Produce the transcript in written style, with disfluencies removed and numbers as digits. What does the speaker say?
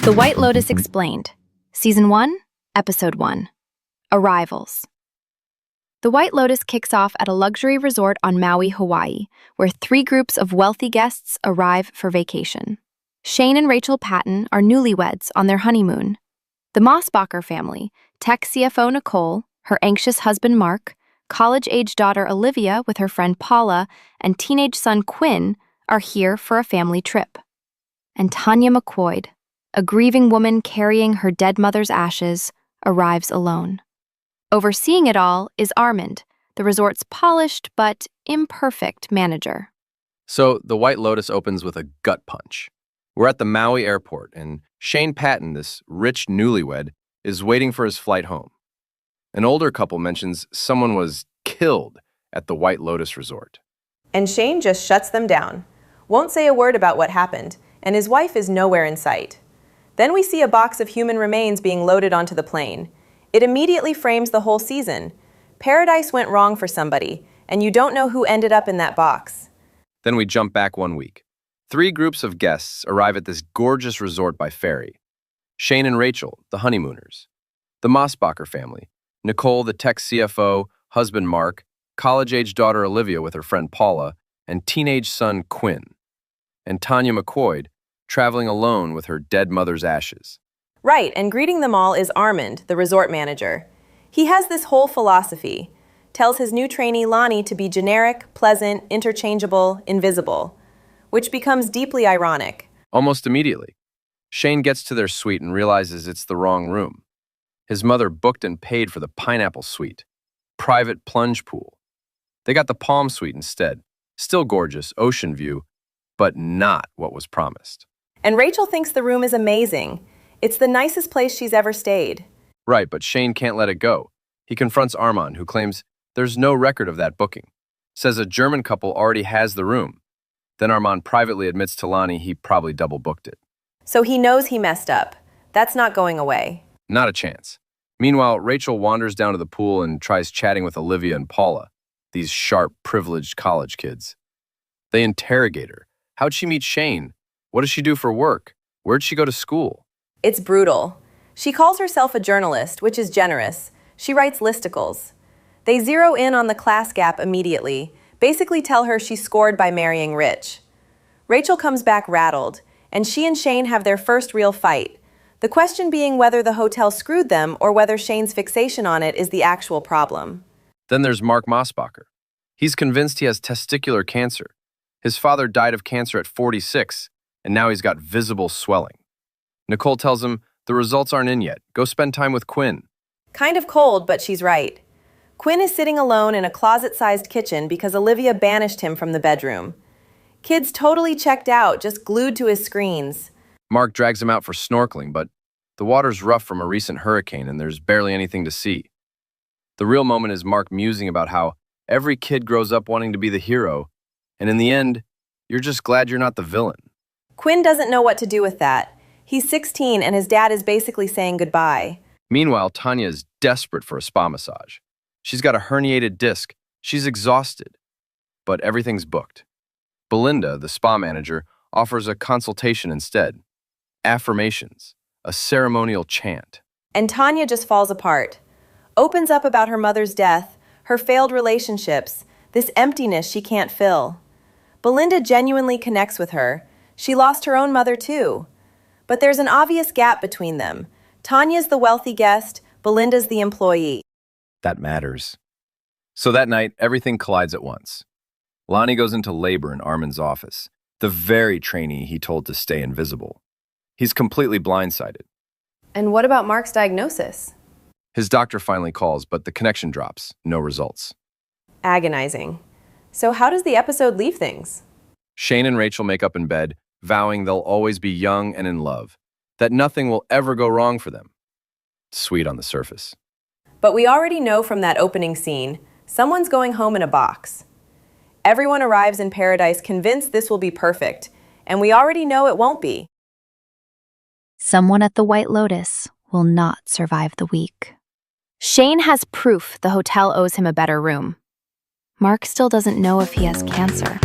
The White Lotus Explained, Season 1, Episode 1, Arrivals. The White Lotus kicks off at a luxury resort on Maui, Hawaii, where 3 groups of wealthy guests arrive for vacation. Shane and Rachel Patton are newlyweds on their honeymoon. The Mossbacher family, tech CFO Nicole, her anxious husband Mark, college-age daughter Olivia with her friend Paula, and teenage son Quinn are here for a family trip. And Tanya McQuoid, a grieving woman carrying her dead mother's ashes, arrives alone. Overseeing it all is Armond, the resort's polished but imperfect manager. So the White Lotus opens with a gut punch. We're at the Maui airport, and Shane Patton, this rich newlywed, is waiting for his flight home. An older couple mentions someone was killed at the White Lotus resort. And Shane just shuts them down, won't say a word about what happened, and his wife is nowhere in sight. Then we see a box of human remains being loaded onto the plane. It immediately frames the whole season. Paradise went wrong for somebody, and you don't know who ended up in that box. Then we jump back 1 week. 3 groups of guests arrive at this gorgeous resort by ferry. Shane and Rachel, the honeymooners. The Mossbacher family, Nicole, the tech CFO, husband Mark, college-age daughter Olivia with her friend Paula, and teenage son Quinn. And Tanya McQuoid, traveling alone with her dead mother's ashes. Right, and greeting them all is Armond, the resort manager. He has this whole philosophy. Tells his new trainee Lonnie to be generic, pleasant, interchangeable, invisible, which becomes deeply ironic. Almost immediately, Shane gets to their suite and realizes it's the wrong room. His mother booked and paid for the pineapple suite, private plunge pool. They got the palm suite instead. Still gorgeous, ocean view, but not what was promised. And Rachel thinks the room is amazing. It's the nicest place she's ever stayed. Right, but Shane can't let it go. He confronts Armond, who claims there's no record of that booking. Says a German couple already has the room. Then Armond privately admits to Lonnie he probably double booked it. So he knows he messed up. That's not going away. Not a chance. Meanwhile, Rachel wanders down to the pool and tries chatting with Olivia and Paula, these sharp, privileged college kids. They interrogate her. How'd she meet Shane? What does she do for work? Where'd she go to school? It's brutal. She calls herself a journalist, which is generous. She writes listicles. They zero in on the class gap immediately, basically tell her she scored by marrying rich. Rachel comes back rattled, and she and Shane have their first real fight. The question being whether the hotel screwed them or whether Shane's fixation on it is the actual problem. Then there's Mark Mossbacher. He's convinced he has testicular cancer. His father died of cancer at 46, and now he's got visible swelling. Nicole tells him the results aren't in yet. Go spend time with Quinn. Kind of cold, but she's right. Quinn is sitting alone in a closet-sized kitchen because Olivia banished him from the bedroom. Kid's totally checked out, just glued to his screens. Mark drags him out for snorkeling, but the water's rough from a recent hurricane and there's barely anything to see. The real moment is Mark musing about how every kid grows up wanting to be the hero, and in the end, you're just glad you're not the villain. Quinn doesn't know what to do with that. He's 16 and his dad is basically saying goodbye. Meanwhile, Tanya is desperate for a spa massage. She's got a herniated disc. She's exhausted. But everything's booked. Belinda, the spa manager, offers a consultation instead. Affirmations, a ceremonial chant. And Tanya just falls apart. Opens up about her mother's death, her failed relationships, this emptiness she can't fill. Belinda genuinely connects with her. She lost her own mother too. But there's an obvious gap between them. Tanya's the wealthy guest, Belinda's the employee. That matters. So that night, everything collides at once. Lonnie goes into labor in Armond's office, the very trainee he told to stay invisible. He's completely blindsided. And what about Mark's diagnosis? His doctor finally calls, but the connection drops. No results. Agonizing. So how does the episode leave things? Shane and Rachel make up in bed, vowing they'll always be young and in love, that nothing will ever go wrong for them. Sweet on the surface. But we already know from that opening scene, someone's going home in a box. Everyone arrives in paradise convinced this will be perfect, and we already know it won't be. Someone at the White Lotus will not survive the week. Shane has proof the hotel owes him a better room. Mark still doesn't know if he has cancer.